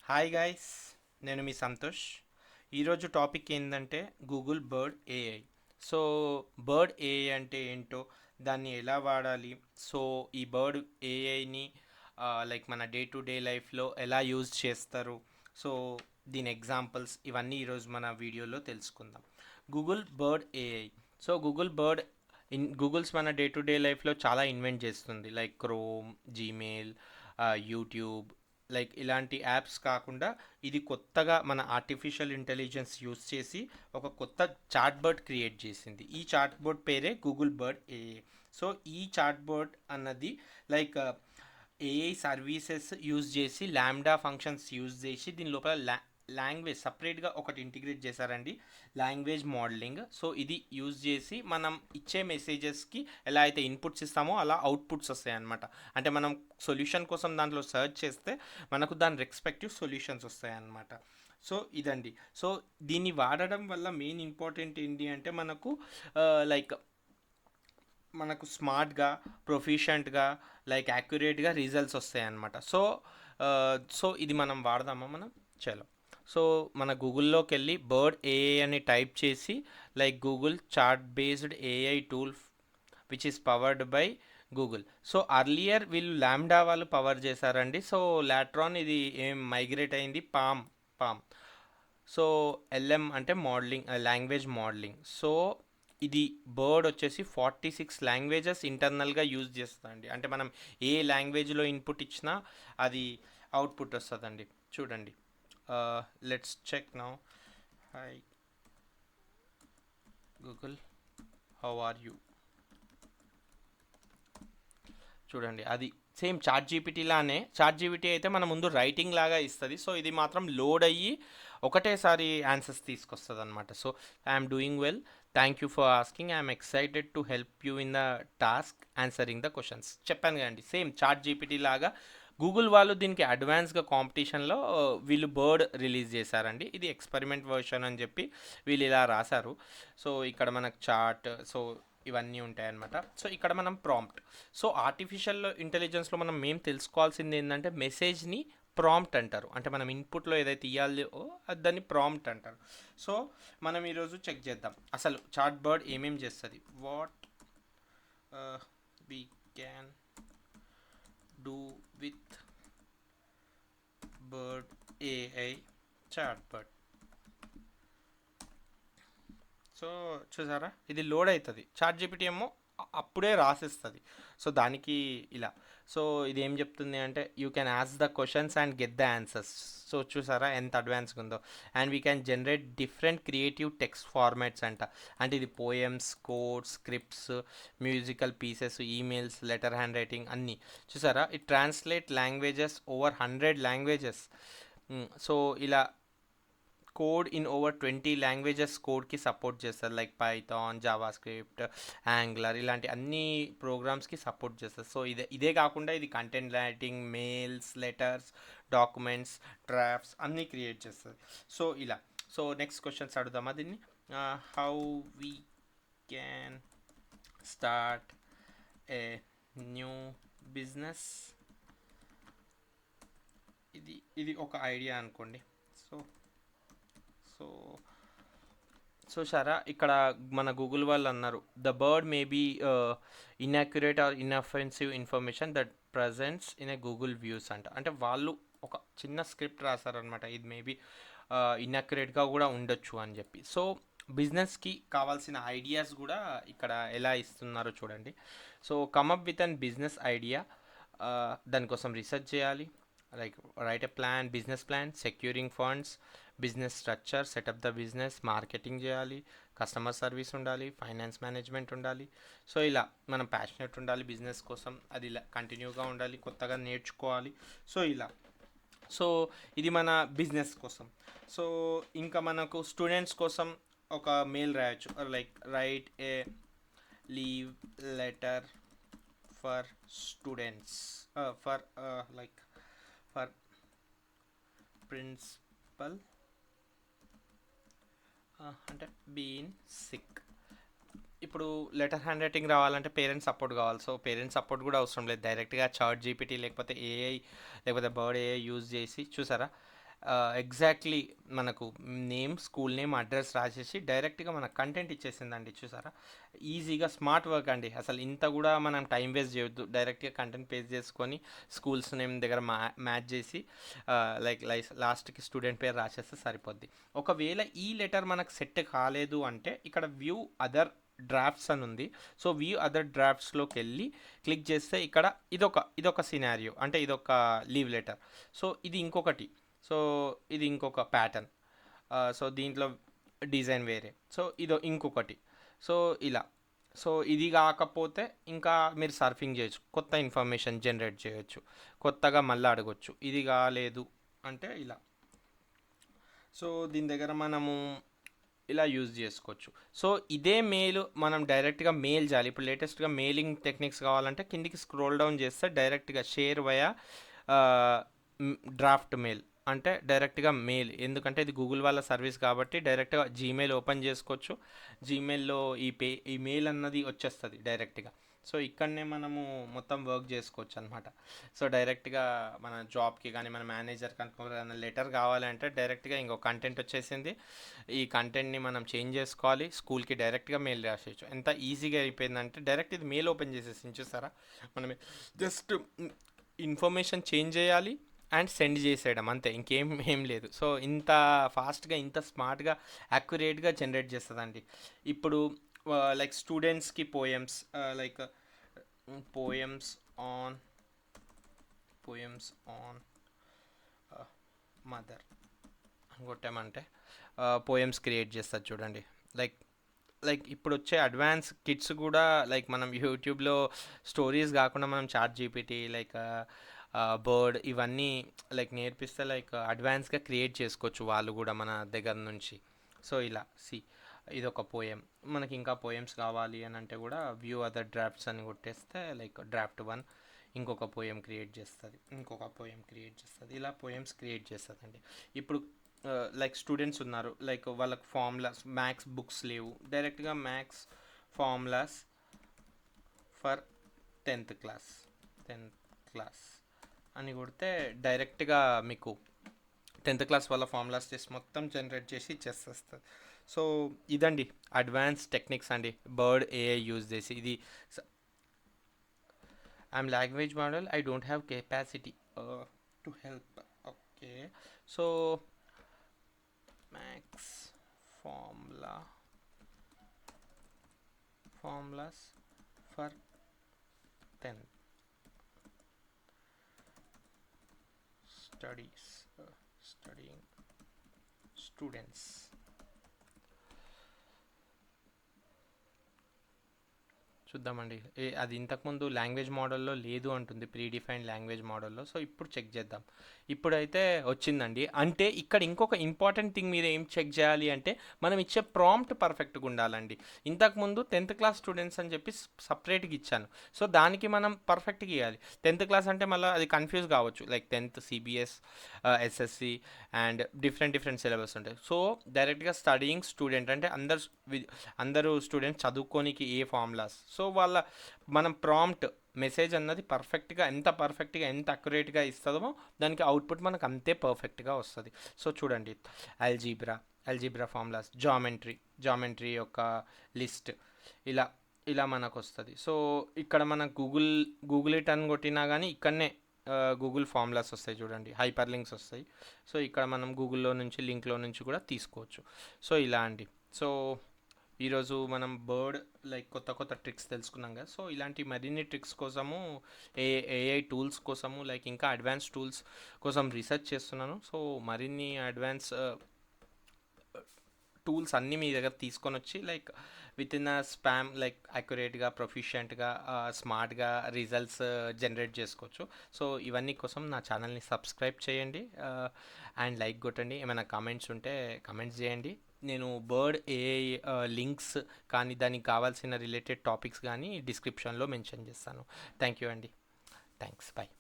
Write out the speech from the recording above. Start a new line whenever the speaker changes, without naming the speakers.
Hi guys, నేను మీ సంతోష్. ఈరోజు topic ఏంటంటే Google bird AI. So bird AI అంటే ఏంటో, దాన్ని ఎలా వాడాలి, సో ఈ బర్డ్ ఏఐని లైక్ మన డే టు డే లైఫ్లో ఎలా యూజ్ చేస్తారు, సో దీని ఎగ్జాంపుల్స్ ఇవన్నీ ఈరోజు మన వీడియోలో తెలుసుకుందాం. Google bird AI. So Google bird Google's మన డే టు డే లైఫ్లో చాలా ఇన్వెంట్ చేస్తుంది, like chrome, Gmail, YouTube, like ఇలాంటి యాప్స్ కాకుండా ఇది కొత్తగా మన ఆర్టిఫిషియల్ ఇంటెలిజెన్స్ యూస్ చేసి ఒక కొత్త చాట్ బర్డ్ క్రియేట్ చేసింది. ఈ చాట్ బర్డ్ పేరే గూగుల్ బర్డ్ ఏఏ. సో ఈ చాట్ బర్డ్ అన్నది లైక్ ఏఐ సర్వీసెస్ యూజ్ చేసి ల్యాండా ఫంక్షన్స్ యూజ్ చేసి దీని లోపల లాంగ్వేజ్ సపరేట్గా ఒకటి ఇంటిగ్రేట్ చేశారండి, లాంగ్వేజ్ మోడలింగ్. సో ఇది యూజ్ చేసి మనం ఇచ్చే మెసేజెస్కి ఎలా అయితే ఇన్పుట్స్ ఇస్తామో అలా అవుట్పుట్స్ వస్తాయి అన్నమాట. అంటే మనం సొల్యూషన్ కోసం దాంట్లో సెర్చ్ చేస్తే మనకు దాని రెస్పెక్టివ్ సొల్యూషన్స్ వస్తాయి అన్నమాట. సో ఇదండి. సో దీన్ని వాడడం వల్ల మెయిన్ ఇంపార్టెంట్ ఏంటి అంటే మనకు లైక్ మనకు స్మార్ట్గా, ప్రొఫిషియంట్గా, లైక్ యాక్యురేట్గా రిజల్ట్స్ వస్తాయి అన్నమాట. సో ఇది మనం వాడదామా మనం? చలో. సో మన గూగుల్లోకి వెళ్ళి బర్డ్ ఏఐ అని టైప్ చేసి, like Google chat based AI tool which is powered by Google. So earlier వీళ్ళు ల్యాండా వాళ్ళు పవర్ చేశారండి. సో లాట్రాన్ ఇది ఏం మైగ్రేట్ అయింది పామ్. సో ఎల్ఎం అంటే మోడలింగ్, లాంగ్వేజ్ మోడలింగ్. సో ఇది బర్డ్ వచ్చేసి 46 లాంగ్వేజెస్ ఇంటర్నల్గా యూజ్ చేస్తుందండి. అంటే మనం ఏ లాంగ్వేజ్లో ఇన్పుట్ ఇచ్చినా అది అవుట్పుట్ వస్తుందండి. చూడండి, let's check now. Hi Google, how are you? చూడండి, అది సేమ్ చాట్ జీపీటీ లానే. చాట్ జీపీటీ అయితే మన ముందు రైటింగ్ లాగా ఇస్తుంది. సో ఇది మాత్రం లోడ్ అయ్యి ఒకటేసారి ఆన్సర్స్ తీసుకొస్తుంది అనమాట. So I'm doing well, thank you for asking, I'm excited to help you in the task answering the questions. చెప్పాను కదండి, సేమ్ చాట్ జీపీటీ లాగా గూగుల్ వాళ్ళు దీనికి అడ్వాన్స్గా కాంపిటీషన్లో వీళ్ళు బర్డ్ రిలీజ్ చేశారండి. ఇది ఎక్స్పెరిమెంట్ వర్షన్ అని చెప్పి వీళ్ళు ఇలా రాశారు. సో ఇక్కడ మనకు చాట్, సో ఇవన్నీ ఉంటాయన్నమాట. సో ఇక్కడ మనం ప్రాంప్ట్. సో ఆర్టిఫిషియల్ ఇంటెలిజెన్స్లో మనం మేము తెలుసుకోవాల్సింది ఏంటంటే మెసేజ్ని ప్రాంప్ట్ అంటారు. అంటే మనం ఇన్పుట్లో ఏదైతే ఇవ్వాలో అది దాన్ని ప్రాంప్ట్ అంటారు. సో మనం ఈరోజు చెక్ చేద్దాం అసలు చాట్ బర్డ్ ఏమేమి చేస్తుంది. What we can do with Bard AI chat Bard. So చూసారా, ఇది లోడ్ అవుతుంది. చాట్ జీపీటీ ఏమో అప్పుడే రాసిస్తుంది. సో దానికి ఇలా. సో ఇది ఏం చెప్తుంది అంటే you can ask the questions and get the answers. So చూసారా ఎంత అడ్వాన్స్గా ఉందో. And we can generate different creative text formats అంట. అంటే ఇది poems, codes, scripts, musical pieces, emails, letter handwriting అన్నీ. చూసారా, it translate languages over 100 languages. So ఇలా కోడ్ ఇన్ ఓవర్ 20 లాంగ్వేజెస్ కోడ్కి సపోర్ట్ చేస్తారు, like Python, JavaScript, Angular, ఇలాంటి అన్ని ప్రోగ్రామ్స్కి సపోర్ట్ చేస్తారు. సో ఇదే కాకుండా ఇది content writing, mails, letters, documents, drafts అన్నీ క్రియేట్ చేస్తుంది. సో ఇలా. సో నెక్స్ట్ క్వశ్చన్స్ అడుగుదామా దీన్ని. How we can start a new business. ఇది ఒక ఐడియా అనుకోండి. సో సో సో సారా, ఇక్కడ మన గూగుల్ వాళ్ళు అన్నారు the Bard may be inaccurate or inoffensive information that presents in a Google views అంట. అంటే వాళ్ళు ఒక చిన్న స్క్రిప్ట్ రాశారనమాట, ఇది మేబీ ఇన్యాక్యురేట్గా కూడా ఉండొచ్చు అని చెప్పి. సో బిజినెస్కి కావాల్సిన ఐడియాస్ కూడా ఇక్కడ ఎలా ఇస్తున్నారో చూడండి. So come up with an business idea, దానికోసం రీసెర్చ్ చేయాలి, like right a plan, business plan, securing funds, business structure, setup the business, marketing చేయాలి, కస్టమర్ సర్వీస్ ఉండాలి, ఫైనాన్స్ మేనేజ్మెంట్ ఉండాలి. సో ఇలా మనం ప్యాషనెట్ ఉండాలి బిజినెస్ కోసం, అది ఇలా కంటిన్యూగా ఉండాలి, కొత్తగా నేర్చుకోవాలి. సో ఇలా. సో ఇది మన బిజినెస్ కోసం. సో ఇంకా మనకు స్టూడెంట్స్ కోసం ఒక మెయిల్ రాయొచ్చు, like write a leave letter for students, for like for principal, అంటే బీన్ సిక్. ఇప్పుడు లెటర్ హ్యాండ్ రైటింగ్ రావాలంటే పేరెంట్స్ సపోర్ట్ కావాలి. సో పేరెంట్స్ సపోర్ట్ కూడా అవసరం లేదు, డైరెక్ట్గా చాట్ జీపీటీ లేకపోతే ఏఐ లేకపోతే బర్డ్ ఏఐ యూజ్ చేసి చూసారా ఎగ్జాక్ట్లీ మనకు నేమ్, స్కూల్ నేమ్, అడ్రస్ రాసేసి డైరెక్ట్గా మన కంటెంట్ ఇచ్చేసిందండి. చూసారా, ఈజీగా స్మార్ట్ వర్క్ అండి. అసలు ఇంత కూడా మనం టైం వేస్ట్ చేయొద్దు. డైరెక్ట్గా కంటెంట్ పేస్ట్ చేసుకొని స్కూల్స్ నేమ్ దగ్గర మ్యాచ్ చేసి లైక్ లాస్ట్కి స్టూడెంట్ పేరు రాసేస్తే సరిపోద్ది. ఒకవేళ ఈ లెటర్ మనకు సెట్ కాలేదు అంటే ఇక్కడ వ్యూ అదర్ డ్రాఫ్ట్స్ అని ఉంది. సో వ్యూ అదర్ డ్రాఫ్ట్స్లోకి వెళ్ళి క్లిక్ చేస్తే ఇక్కడ ఇదొక సినారియో, అంటే ఇదొక లీవ్ లెటర్. సో ఇది ఇంకొకటి. సో ఇది ఇంకొక ప్యాటర్న్. సో దీంట్లో డిజైన్ వేరే. సో ఇదో ఇంకొకటి. సో ఇలా. సో ఇది కాకపోతే ఇంకా మీరు సర్ఫింగ్ చేయొచ్చు, కొత్త ఇన్ఫర్మేషన్ జనరేట్ చేయొచ్చు, కొత్తగా మళ్ళీ అడగొచ్చు. ఇది కాలేదు అంటే ఇలా. సో దీని దగ్గర మనము ఇలా యూజ్ చేసుకోవచ్చు. సో ఇదే మెయిల్ మనం డైరెక్ట్గా మెయిల్ చేయాలి. ఇప్పుడు లేటెస్ట్గా మెయిలింగ్ టెక్నిక్స్ కావాలంటే కిందికి స్క్రోల్ డౌన్ చేస్తే డైరెక్ట్గా షేర్ వయా డ్రాఫ్ట్ మెయిల్, అంటే డైరెక్ట్గా మెయిల్. ఎందుకంటే ఇది గూగుల్ వాళ్ళ సర్వీస్ కాబట్టి డైరెక్ట్గా జీమెయిల్ ఓపెన్ చేసుకోవచ్చు. జీమెయిల్లో ఈ మెయిల్ అన్నది వచ్చేస్తుంది డైరెక్ట్గా. సో ఇక్కడనే మనము మొత్తం వర్క్ చేసుకోవచ్చు అనమాట. సో డైరెక్ట్గా మన జాబ్కి కానీ మన మేనేజర్ కానీ లెటర్ కావాలంటే డైరెక్ట్గా ఇంకో కంటెంట్ వచ్చేసింది. ఈ కంటెంట్ని మనం చేంజ్ చేసుకోవాలి. స్కూల్కి డైరెక్ట్గా మెయిల్ రాసేయచ్చు. ఎంత ఈజీగా అయిపోయిందంటే డైరెక్ట్ ఇది మెయిల్ ఓపెన్ చేసేసి చూసారా, మనం జస్ట్ ఇన్ఫర్మేషన్ చేంజ్ చేయాలి అండ్ సెండ్ చేసేయడం, అంతే, ఏం లేదు. సో ఇంత ఫాస్ట్గా, ఇంత స్మార్ట్గా, యాక్యురేట్గా జనరేట్ చేస్తుందండి. ఇప్పుడు లైక్ స్టూడెంట్స్కి poems, like poems on poems on mother అని కొట్టామంటే పోయమ్స్ క్రియేట్ చేస్తారు చూడండి. లైక్ లైక్ ఇప్పుడు వచ్చే అడ్వాన్స్ కిట్స్ కూడా లైక్ మనం యూట్యూబ్లో స్టోరీస్ కాకుండా మనం చాట్ జీపీటీ లైక్ బర్డ్ ఇవన్నీ లైక్ నేర్పిస్తే లైక్ అడ్వాన్స్గా క్రియేట్ చేసుకోవచ్చు వాళ్ళు కూడా మన దగ్గర నుంచి. సో ఇలా ఇదొక పోయం. మనకి ఇంకా పోయమ్స్ కావాలి అని అంటే కూడా వ్యూ అదర్ డ్రాఫ్ట్స్ అని కొట్టేస్తే లైక్ డ్రాఫ్ట్ 1 ఇంకొక పోయం క్రియేట్ చేస్తుంది, ఇంకొక పోయం క్రియేట్ చేస్తుంది, ఇలా పోయమ్స్ క్రియేట్ చేస్తుందండి. ఇప్పుడు లైక్ స్టూడెంట్స్ ఉన్నారు, లైక్ వాళ్ళకి ఫార్ములాస్, మ్యాథ్స్ బుక్స్ లేవు, డైరెక్ట్గా maths formulas for 10th class అని కొడితే డైరెక్ట్గా మీకు 10th క్లాస్ వాళ్ళ ఫార్ములాస్ టెస్ట్ మొత్తం జనరేట్ చేసి ఇచ్చేస్తుంది. సో ఇదండి అడ్వాన్స్ టెక్నిక్స్ అండి బర్డ్ ఏఐ యూజ్ చేసి. ఇది I'm language model, I don't have capacity to help. Okay, so maths formulas for 10th studying students. చూద్దామండి. అది ఇంతకుముందు లాంగ్వేజ్ మోడల్లో లేదు అంటుంది, ప్రీ డిఫైన్డ్ లాంగ్వేజ్ మోడల్లో. సో ఇప్పుడు చెక్ చేద్దాం. ఇప్పుడైతే వచ్చిందండి. అంటే ఇక్కడ ఇంకొక ఇంపార్టెంట్ థింగ్ మీరు ఏం చెక్ చేయాలి అంటే మనం ఇచ్చే ప్రాంప్ట్ పర్ఫెక్ట్గా ఉండాలండి. ఇంతకుముందు 10th క్లాస్ స్టూడెంట్స్ అని చెప్పి సపరేట్గా ఇచ్చాను. సో దానికి మనం పర్ఫెక్ట్గా ఇవ్వాలి. 10th క్లాస్ అంటే మళ్ళీ అది కన్ఫ్యూజ్ కావచ్చు, like 10th CBSE, SSC and different syllabus ఉంటాయి. సో డైరెక్ట్గా స్టడీయింగ్ స్టూడెంట్ అంటే అందరూ స్టూడెంట్స్ చదువుకోనికి ఏ ఫార్ములాస్. సో మనం ప్రాంప్ట్ మెసేజ్ అన్నది ఎంత పర్ఫెక్ట్గా ఎంత అక్యురేట్గా ఇస్తుందో దానికి అవుట్పుట్ మనకు అంతే పర్ఫెక్ట్గా వస్తుంది. సో చూడండి, అల్జీబ్రా ఫార్ములాస్, జామెట్రీ యొక్క లిస్ట్, ఇలా ఇలా మనకు వస్తుంది. సో ఇక్కడ మన గూగుల్ ఇట్ అని కొట్టినా కానీ ఇక్కడనే గూగుల్ ఫార్ములాస్ వస్తాయి చూడండి, హైపర్ లింక్స్ వస్తాయి. సో ఇక్కడ మనం గూగుల్లో నుంచి లింక్లో నుంచి కూడా తీసుకోవచ్చు. సో ఇలా అండి. సో ఈరోజు మనం బర్డ్ లైక్ కొత్త ట్రిక్స్ తెలుసుకున్నాం కదా. సో ఇలాంటి మరిన్ని ట్రిక్స్ కోసము ఏఐ టూల్స్ కోసము లైక్ ఇంకా అడ్వాన్స్ టూల్స్ కోసం రీసెర్చ్ చేస్తున్నాను. సో మరిన్ని అడ్వాన్స్ టూల్స్ అన్నీ మీ దగ్గర తీసుకొని వచ్చి like within a span like అక్యురేట్గా, ప్రొఫిషియెంట్గా, స్మార్ట్గా రిజల్ట్స్ జనరేట్ చేసుకోవచ్చు. సో ఇవన్నీ కోసం నా ఛానల్ని సబ్స్క్రైబ్ చేయండి అండ్ లైక్ కొట్టండి. ఏమైనా కామెంట్స్ ఉంటే కామెంట్స్ చేయండి. నేను బర్డ్ ఏఐ లింక్స్ కానీ దానికి కావాల్సిన రిలేటెడ్ టాపిక్స్ కానీ డిస్క్రిప్షన్లో మెన్షన్ చేస్తాను. థ్యాంక్ యూ అండి. Thanks, bye.